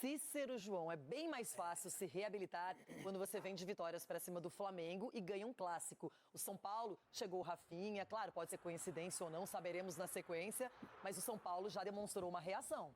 Cícero, João, é bem mais fácil se reabilitar quando você vem de vitórias para cima do Flamengo e ganha um clássico. O São Paulo chegou o Rafinha, claro, pode ser coincidência ou não, saberemos na sequência, mas o São Paulo já demonstrou uma reação.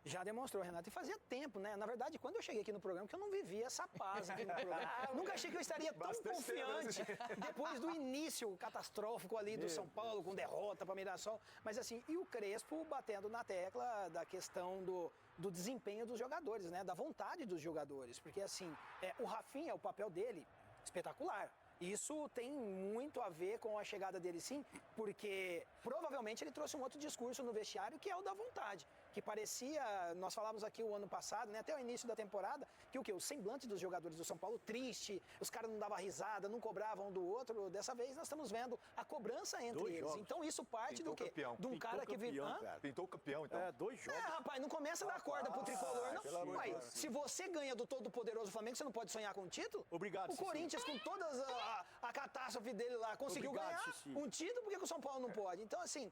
Já demonstrou, Renato, e fazia tempo, né? Na verdade, quando eu cheguei aqui no programa, que eu não vivia essa paz aqui no programa. Nunca achei que eu estaria tão confiante depois do início catastrófico ali do São Paulo, com derrota para Mirassol. Mas assim, e o Crespo batendo na tecla da questão do desempenho dos jogadores, né? Da vontade dos jogadores. Porque assim, o Rafinha, o papel dele, espetacular. Isso tem muito a ver com a chegada dele, sim, porque provavelmente ele trouxe um outro discurso no vestiário, que é o da vontade. Que parecia, nós falávamos aqui o ano passado, né, até o início da temporada, que o semblante dos jogadores do São Paulo triste, os caras não davam risada, não cobravam um do outro. Dessa vez nós estamos vendo a cobrança entre eles. Jogos. Então isso parte Pintou do quê? Campeão. De um cara que vive. Pintou campeão, então. 2 jogos. Rapaz, não começa a dar corda pro tricolor, não. Uai, se você ganha do todo-poderoso Flamengo, você não pode sonhar com um título? Obrigado, O Corinthians, com todas a catástrofe dele lá, conseguiu ganhar um título, porque o São Paulo não pode. Então, assim,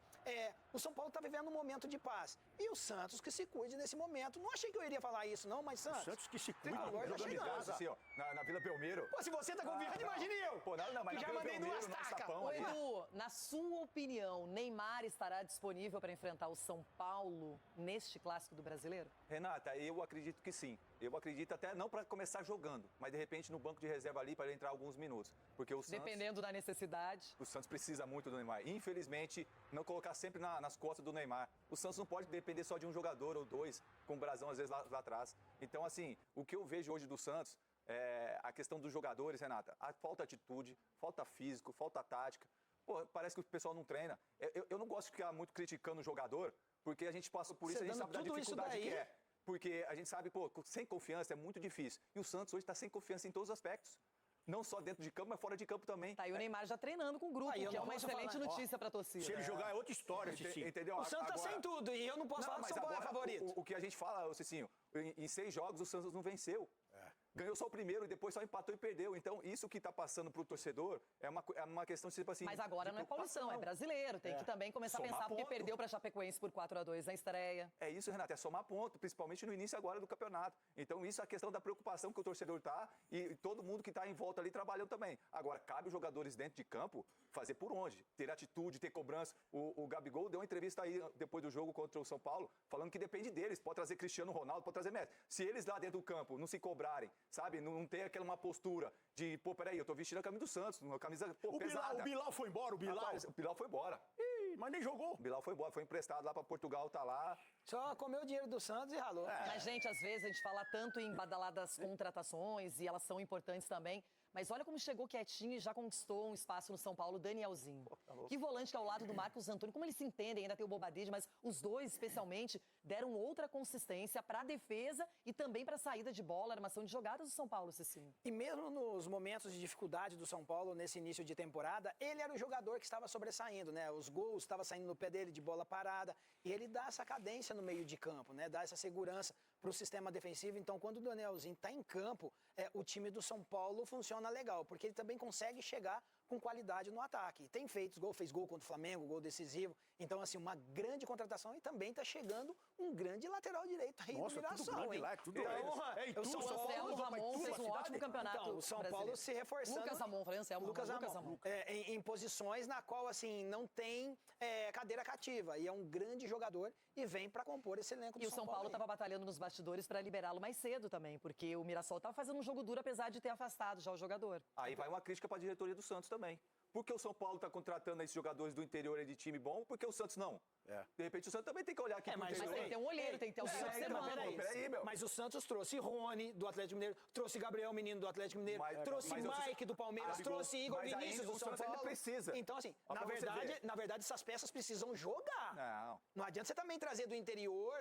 o São Paulo tá vivendo um momento de paz. E o Santos que se cuide nesse momento. Não achei que eu iria falar isso, não, mas Santos... O Santos que se cuide. Jogando em casa, assim, ó, na Vila Belmiro. Pô, se você tá confiando, imagine eu. Pô, não, mas que já mandei duas tacas. Ô, Edu, na sua opinião, Neymar estará disponível para enfrentar o São Paulo neste clássico do Brasileiro? Renata, eu acredito que sim. Eu acredito até não para começar jogando, mas de repente no banco de reserva ali para ele entrar alguns minutos. Porque o Santos... Dependendo da necessidade. O Santos precisa muito do Neymar. Infelizmente, não colocar sempre nas costas do Neymar. O Santos não pode depender só de um jogador ou dois, com o Brasão às vezes lá atrás. Então, assim, o que eu vejo hoje do Santos é a questão dos jogadores, Renata. Falta atitude, falta físico, falta tática. Pô, parece que o pessoal não treina. Eu não gosto de ficar muito criticando o jogador, porque a gente passa por isso, a gente sabe da dificuldade que é. Porque a gente sabe, pô, sem confiança é muito difícil. E o Santos hoje está sem confiança em todos os aspectos. Não só dentro de campo, mas fora de campo também. Tá aí o Neymar já treinando com o grupo, que é uma excelente notícia pra torcida. Se ele jogar é outra história, Cicinho. Entendeu? O Santos tá sem tudo e eu não posso falar que o São Paulo é favorito. O que a gente fala, Cicinho, em 6 jogos o Santos não venceu. Ganhou só o primeiro e depois só empatou e perdeu. Então, isso que está passando para o torcedor é uma questão, tipo assim... Mas agora não é Paulistão, é brasileiro. Tem que também começar a pensar, porque perdeu para Chapecoense por 4-2 na estreia. É isso, Renato, é somar ponto, principalmente no início agora do campeonato. Então, isso é a questão da preocupação que o torcedor está e todo mundo que está em volta ali trabalhando também. Agora, cabe os jogadores dentro de campo fazer por onde? Ter atitude, ter cobrança. O Gabigol deu uma entrevista aí depois do jogo contra o São Paulo, falando que depende deles. Pode trazer Cristiano Ronaldo, pode trazer Messi. Se eles lá dentro do campo não se cobrarem, sabe? Não tem aquela uma postura de, pô, peraí, eu tô vestindo a camisa do Santos, uma camisa pesada. O Bilal foi embora, o Bilal? Rapaz, o Bilal foi embora. Ih, mas nem jogou. O Bilal foi embora, foi emprestado lá pra Portugal, tá lá. Só comeu o dinheiro do Santos e ralou. Mas, gente, às vezes a gente fala tanto em badaladas contratações e elas são importantes também. Mas olha como chegou quietinho e já conquistou um espaço no São Paulo, Danielzinho. Que volante que é ao lado do Marcos Antônio. Como eles se entendem, ainda tem o Bobadilla, mas os dois, especialmente, deram outra consistência para a defesa e também para a saída de bola, armação de jogadas do São Paulo, Cicinho. E mesmo nos momentos de dificuldade do São Paulo, nesse início de temporada, ele era o jogador que estava sobressaindo, né? Os gols estavam saindo no pé dele de bola parada. E ele dá essa cadência no meio de campo, né? Dá essa segurança para o sistema defensivo. Então, quando o Danielzinho está em campo, o time do São Paulo funciona legal, porque ele também consegue chegar com qualidade no ataque. E tem feito gol, fez gol contra o Flamengo, gol decisivo. Então, assim, uma grande contratação e também está chegando um grande lateral direito aí Nossa, do Mirassol, tudo grande hein? lá, tudo Então, o Anselmo Ramon fez um ótimo campeonato. Então, o São Paulo se reforçando. Lucas Ramon, falei Anselmo. Lucas Ramon. Em posições na qual, assim, não tem cadeira cativa. E é um grande jogador e vem para compor esse elenco do São Paulo. E o São Paulo estava batalhando nos bastidores para liberá-lo mais cedo também, porque o Mirassol estava fazendo um jogo duro, apesar de ter afastado já o jogador. Aí vai uma crítica para a diretoria do Santos também. Por que o São Paulo está contratando esses jogadores do interior aí de time bom? Por que o Santos não? De repente o Santos também tem que olhar aqui pro mas interior. tem que ter um olheiro, tem que ter um peraí, meu. Mas o Santos trouxe Rony, do Atlético Mineiro, trouxe Gabriel Menino, do Atlético Mineiro, trouxe Mike, do Palmeiras, trouxe Igor Vinícius, do São Paulo. Ainda precisa. Então, assim, na verdade, essas peças precisam jogar. Não adianta você também trazer do interior.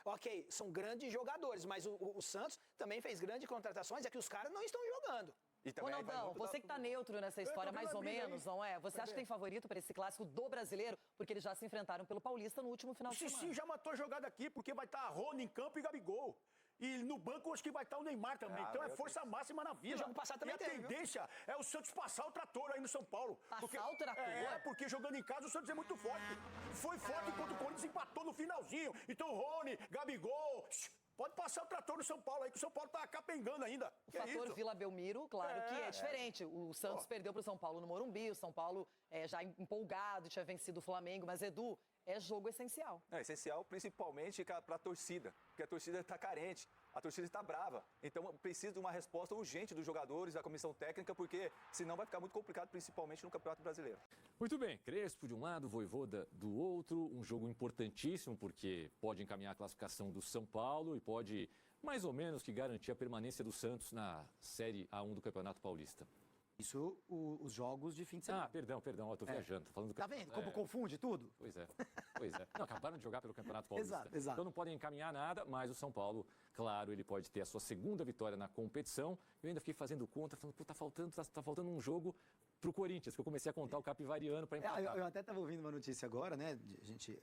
Ok, são grandes jogadores, mas o Santos também fez grandes contratações, é que os caras não estão jogando. Ronaldão, você que tá neutro nessa história, mais ou menos, não é? Você acha que tem favorito para esse clássico do Brasileiro? Porque eles já se enfrentaram pelo Paulista no último final de semana. O Cicinho já matou a jogada aqui, porque vai estar a Rony em campo e Gabigol. E no banco acho que vai estar o Neymar também. Então é força máxima na vida. O jogo passado também teve, a tendência é o Santos passar o trator aí no São Paulo. Passar o trator? Porque jogando em casa o Santos é muito forte. Foi forte enquanto o Corinthians empatou no finalzinho. Então Rony, Gabigol... Pode passar o trator no São Paulo aí, que o São Paulo tá capengando ainda. O fator Vila Belmiro, claro que é diferente. O Santos perdeu pro São Paulo no Morumbi, o São Paulo já empolgado, tinha vencido o Flamengo, mas Edu, é jogo essencial. É essencial, principalmente para a torcida, porque a torcida está carente, a torcida está brava. Então precisa de uma resposta urgente dos jogadores, da comissão técnica, porque senão vai ficar muito complicado, principalmente no Campeonato Brasileiro. Muito bem, Crespo de um lado, Vojvoda do outro, um jogo importantíssimo, porque pode encaminhar a classificação do São Paulo e pode, mais ou menos, que garantir a permanência do Santos na Série A1 do Campeonato Paulista. Isso, os jogos de fim de semana. Ah, perdão, eu tô viajando. Tô falando do Tá vendo como confunde tudo? Pois é. Não, acabaram de jogar pelo Campeonato Paulista. Exato. Então não podem encaminhar nada, mas o São Paulo, claro, ele pode ter a sua segunda vitória na competição. Eu ainda fiquei fazendo conta, falando, pô, tá faltando um jogo pro Corinthians, que eu comecei a contar o capivariano para empatar. Eu até estava ouvindo uma notícia agora, né? A gente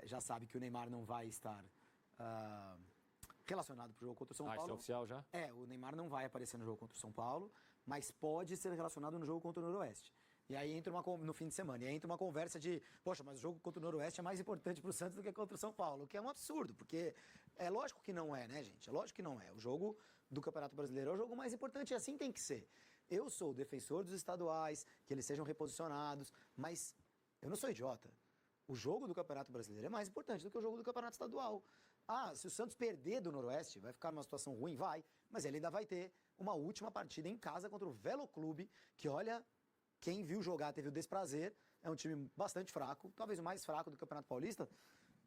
já sabe que o Neymar não vai estar relacionado pro jogo contra o São Paulo. Isso é oficial já? O Neymar não vai aparecer no jogo contra o São Paulo, mas pode ser relacionado no jogo contra o Noroeste. E aí entra no fim de semana, e aí entra uma conversa de, poxa, mas o jogo contra o Noroeste é mais importante para o Santos do que contra o São Paulo, o que é um absurdo, porque é lógico que não é, né, gente? É lógico que não é. O jogo do Campeonato Brasileiro é o jogo mais importante e assim tem que ser. Eu sou defensor dos estaduais, que eles sejam reposicionados, mas eu não sou idiota. O jogo do Campeonato Brasileiro é mais importante do que o jogo do Campeonato Estadual. Ah, se o Santos perder do Noroeste, vai ficar numa situação ruim? Vai, mas ele ainda vai ter uma última partida em casa contra o Velo Clube, que olha, quem viu jogar teve o desprazer, é um time bastante fraco, talvez o mais fraco do Campeonato Paulista,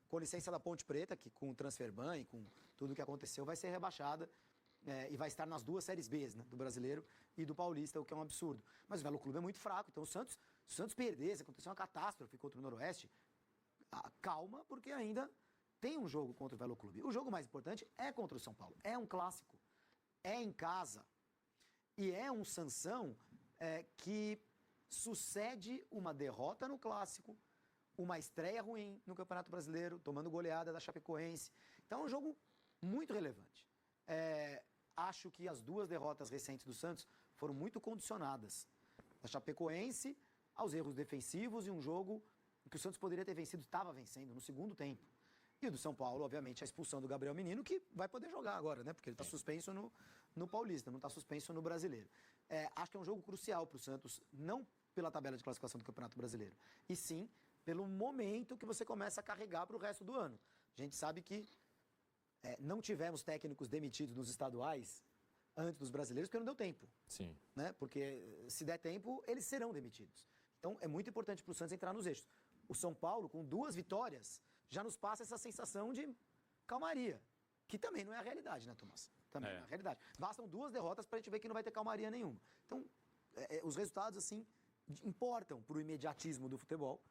com licença da Ponte Preta, que com o Transferban e com tudo o que aconteceu, vai ser rebaixada e vai estar nas duas séries B, né, do Brasileiro e do Paulista, o que é um absurdo. Mas o Velo Clube é muito fraco, então se o Santos perder, se acontecer uma catástrofe contra o Noroeste, calma, porque ainda tem um jogo contra o Velo Clube. O jogo mais importante é contra o São Paulo. É um clássico. É em casa. E é um Sansão que sucede uma derrota no clássico, uma estreia ruim no Campeonato Brasileiro, tomando goleada da Chapecoense. Então é um jogo muito relevante. Acho que as duas derrotas recentes do Santos foram muito condicionadas. Da Chapecoense aos erros defensivos e um jogo que o Santos poderia ter vencido, estava vencendo no segundo tempo. E o do São Paulo, obviamente, a expulsão do Gabriel Menino, que vai poder jogar agora, né? Porque ele está suspenso no Paulista, não está suspenso no Brasileiro. Acho que é um jogo crucial para o Santos, não pela tabela de classificação do Campeonato Brasileiro, e sim pelo momento que você começa a carregar para o resto do ano. A gente sabe que não tivemos técnicos demitidos nos estaduais antes dos brasileiros, porque não deu tempo. Sim. Né? Porque se der tempo, eles serão demitidos. Então, é muito importante para o Santos entrar nos eixos. O São Paulo, com 2 vitórias, já nos passa essa sensação de calmaria, que também não é a realidade, né, Tomás? Também não é a realidade. Bastam 2 derrotas para a gente ver que não vai ter calmaria nenhuma. Então, os resultados, assim, importam para o imediatismo do futebol,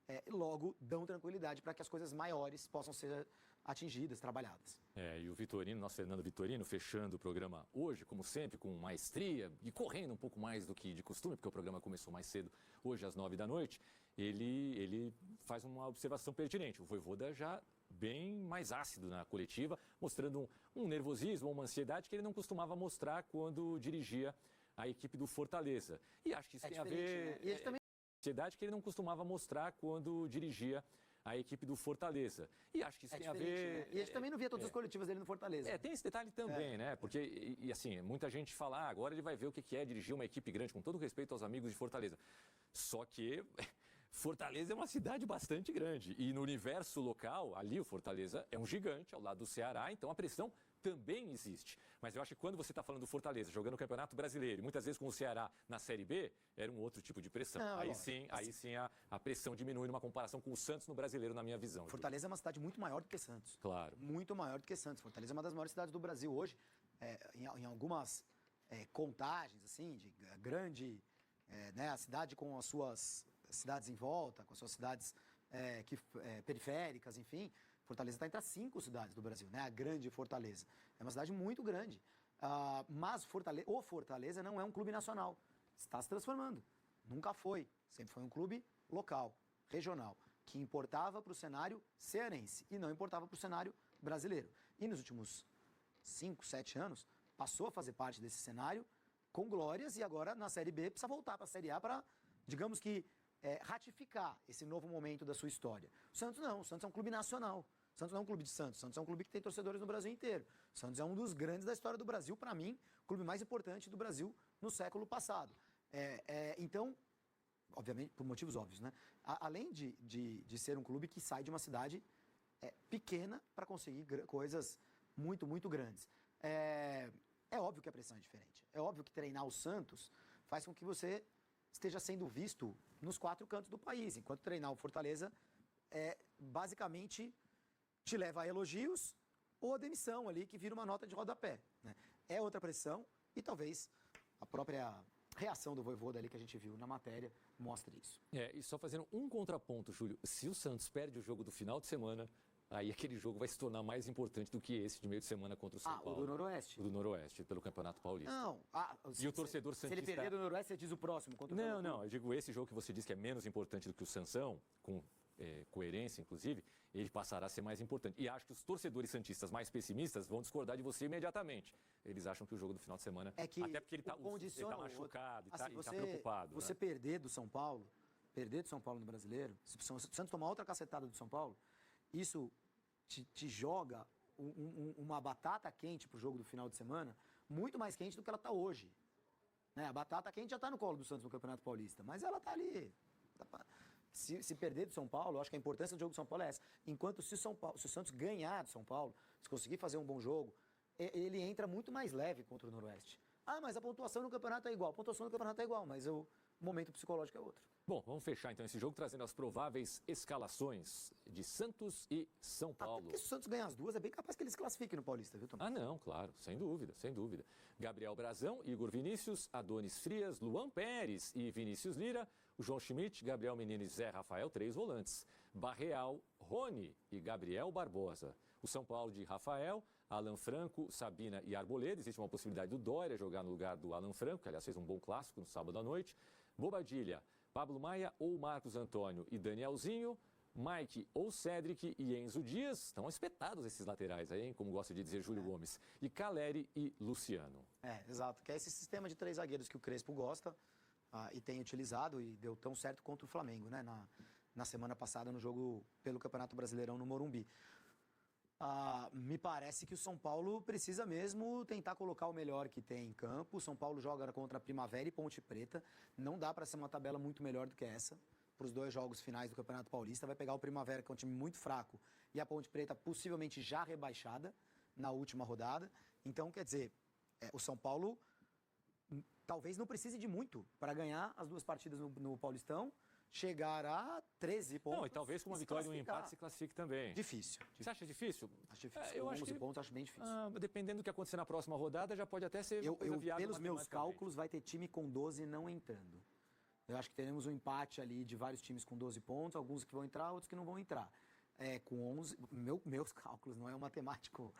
e logo dão tranquilidade para que as coisas maiores possam ser atingidas, trabalhadas. E o Vitorino, nosso Fernando Vitorino, fechando o programa hoje, como sempre, com maestria e correndo um pouco mais do que de costume, porque o programa começou mais cedo, hoje às 9 da noite, ele faz uma observação pertinente. O Vojvoda já bem mais ácido na coletiva, mostrando um nervosismo, uma ansiedade que ele não costumava mostrar quando dirigia a equipe do Fortaleza. E acho que isso tem a ver... Né? E ele também... Ansiedade que ele não costumava mostrar quando dirigia a equipe do Fortaleza. E acho que isso tem a ver... Né? E a gente também não via todas as coletivas dele no Fortaleza. Tem esse detalhe também, né? Porque, assim, muita gente fala, agora ele vai ver o que é dirigir uma equipe grande, com todo respeito aos amigos de Fortaleza. Só que Fortaleza é uma cidade bastante grande. E no universo local, ali o Fortaleza é um gigante, ao lado do Ceará, então a pressão também existe. Mas eu acho que quando você está falando do Fortaleza, jogando o Campeonato Brasileiro, e muitas vezes com o Ceará na Série B, era um outro tipo de pressão. Não, aí sim a pressão diminui numa comparação com o Santos no Brasileiro, na minha visão. Fortaleza é uma cidade muito maior do que Santos. Claro. Muito maior do que Santos. Fortaleza é uma das maiores cidades do Brasil hoje. Em algumas contagens, assim, de grande... né, a cidade com as suas cidades em volta, com as suas cidades periféricas, enfim... Fortaleza está entre as 5 cidades do Brasil, né? A grande Fortaleza. É uma cidade muito grande. Mas o Fortaleza não é um clube nacional. Está se transformando. Nunca foi. Sempre foi um clube local, regional, que importava para o cenário cearense e não importava para o cenário brasileiro. E nos últimos 5, 7 anos, passou a fazer parte desse cenário com glórias e agora na Série B precisa voltar para a Série A para, digamos que, ratificar esse novo momento da sua história. O Santos não. O Santos é um clube nacional. Santos não é um clube de Santos. Santos é um clube que tem torcedores no Brasil inteiro. Santos é um dos grandes da história do Brasil, para mim, o clube mais importante do Brasil no século passado. Então, obviamente, por motivos óbvios, né? Além de ser um clube que sai de uma cidade pequena para conseguir coisas muito, muito grandes. É óbvio que a pressão é diferente. É óbvio que treinar o Santos faz com que você esteja sendo visto nos 4 cantos do país, enquanto treinar o Fortaleza basicamente te leva a elogios ou a demissão ali, que vira uma nota de rodapé, né? É outra pressão e talvez a própria reação do Vojvoda ali que a gente viu na matéria mostre isso. E só fazendo um contraponto, Júlio, se o Santos perde o jogo do final de semana, aí aquele jogo vai se tornar mais importante do que esse de meio de semana contra o São Paulo. O do Noroeste. O do Noroeste, pelo Campeonato Paulista. Não. E o torcedor santista... Se ele perder do Noroeste, você diz o próximo. Contra o Não, eu digo esse jogo que você diz que é menos importante do que o Sansão, com coerência, inclusive, ele passará a ser mais importante. E acho que os torcedores santistas mais pessimistas vão discordar de você imediatamente. Eles acham que o jogo do final de semana... É que até porque ele está machucado, ele está preocupado. Você perder do São Paulo no Brasileiro, se o Santos tomar outra cacetada do São Paulo, isso te joga uma batata quente pro jogo do final de semana, muito mais quente do que ela está hoje. Né? A batata quente já está no colo do Santos no Campeonato Paulista, mas ela está ali. Se perder do São Paulo, eu acho que a importância do jogo do São Paulo é essa. Enquanto se o Santos ganhar do São Paulo, se conseguir fazer um bom jogo, ele entra muito mais leve contra o Noroeste. Mas a pontuação no campeonato é igual. A pontuação no campeonato é igual, mas o momento psicológico é outro. Bom, vamos fechar então esse jogo trazendo as prováveis escalações de Santos e São Paulo. Porque se o Santos ganhar as duas, é bem capaz que ele se classifique no Paulista, viu, Tomás? Não, claro, sem dúvida, sem dúvida. Gabriel Brazão, Igor Vinícius, Adonis Frias, Luan Pérez e Vinícius Lira, o João Schmidt, Gabriel Menino e Zé Rafael, 3 volantes. Barreal, Rony e Gabriel Barbosa. O São Paulo de Rafael, Alan Franco, Sabina e Arboleda. Existe uma possibilidade do Dória jogar no lugar do Alan Franco, que aliás fez um bom clássico no sábado à noite. Bobadilha, Pablo Maia ou Marcos Antônio e Danielzinho. Mike ou Cédric e Enzo Dias. Estão espetados esses laterais aí, hein? Como gosta de dizer Júlio Gomes. E Caleri e Luciano. Exato. Que é esse sistema de 3 zagueiros que o Crespo gosta e tem utilizado e deu tão certo contra o Flamengo, né? Na semana passada no jogo pelo Campeonato Brasileirão no Morumbi. Me parece que o São Paulo precisa mesmo tentar colocar o melhor que tem em campo. O São Paulo joga contra Primavera e Ponte Preta. Não dá para ser uma tabela muito melhor do que essa para os 2 jogos finais do Campeonato Paulista. Vai pegar o Primavera, que é um time muito fraco, e a Ponte Preta possivelmente já rebaixada na última rodada. Então, quer dizer, o São Paulo talvez não precise de muito para ganhar as 2 partidas no Paulistão, chegar a 13 pontos. Não, e talvez com uma vitória e um empate se classifique também. Difícil. Você acha difícil? Acho difícil. Eu Com acho 11 que... pontos, acho bem difícil. Dependendo do que acontecer na próxima rodada, já pode até ser viável. Pelos meus cálculos, vai ter time com 12 não entrando. Eu acho que teremos um empate ali de vários times com 12 pontos, alguns que vão entrar, outros que não vão entrar. Com 11, meus cálculos, não é um matemático.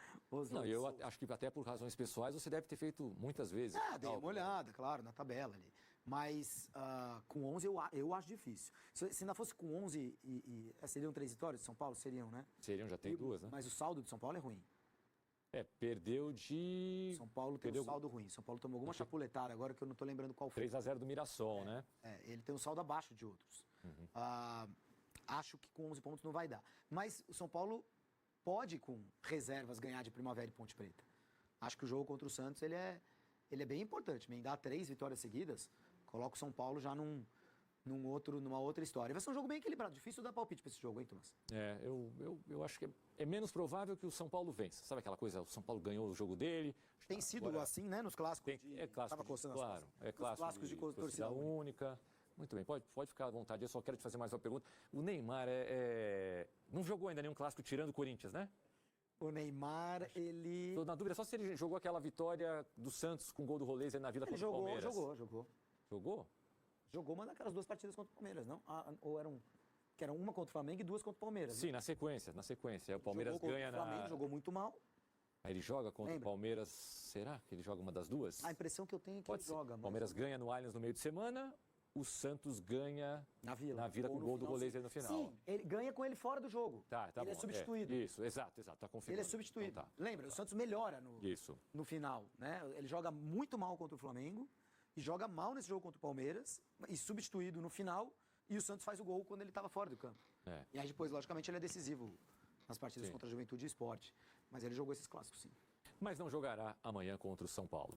Eu acho que até por razões pessoais você deve ter feito muitas vezes. Dei uma olhada, claro, na tabela ali. Mas com 11 eu acho difícil. Se ainda fosse com 11 seriam 3 vitórias de São Paulo? Seriam, né? Seriam, já tem 2, né? Mas o saldo de São Paulo é ruim. Perdeu de... São Paulo tem um saldo ruim. São Paulo tomou alguma chapuletada agora que eu não estou lembrando qual foi. 3-0 do Mirassol, né? Ele tem um saldo abaixo de outros. Acho que com 11 pontos não vai dar. Mas o São Paulo pode, com reservas, ganhar de Primavera e Ponte Preta. Acho que o jogo contra o Santos ele é bem importante. Emendar 3 vitórias seguidas, coloca o São Paulo já numa outra história. Vai ser um jogo bem equilibrado. Difícil dar palpite para esse jogo, hein, Tomás? Eu acho que é menos provável que o São Paulo vença. Sabe aquela coisa, o São Paulo ganhou o jogo dele. Tem sido agora, assim, né, nos clássicos. Clássicos de torcida única. Muito bem, pode ficar à vontade. Eu só quero te fazer mais uma pergunta. O Neymar não jogou ainda nenhum clássico tirando o Corinthians, né? O Neymar, ele... Tô na dúvida só se ele jogou aquela vitória do Santos com gol do Rolês na Vila contra o Palmeiras. Jogou. Jogou? Jogou uma daquelas 2 partidas contra o Palmeiras, não? Ou eram uma contra o Flamengo e 2 contra o Palmeiras. Sim, né? na sequência. O Palmeiras ganha na... O Flamengo jogou muito mal. Aí ele joga contra o Palmeiras. Será que ele joga uma das 2? A impressão que eu tenho é que ele joga. O Palmeiras ganha no Allianz no meio de semana. O Santos ganha na Vila com o gol do Rolês no final. Sim, ele ganha com ele fora do jogo. Tá ele bom. É substituído. Isso, exato, tá confirmado. Ele é substituído. Então, tá. Lembra, o Santos melhora no final, né? Ele joga muito mal contra o Flamengo e joga mal nesse jogo contra o Palmeiras e substituído no final, e o Santos faz o gol quando ele estava fora do campo. E aí depois, logicamente, ele é decisivo nas partidas Sim. contra a Juventude e Sport. Mas ele jogou esses clássicos, sim. Mas não jogará amanhã contra o São Paulo.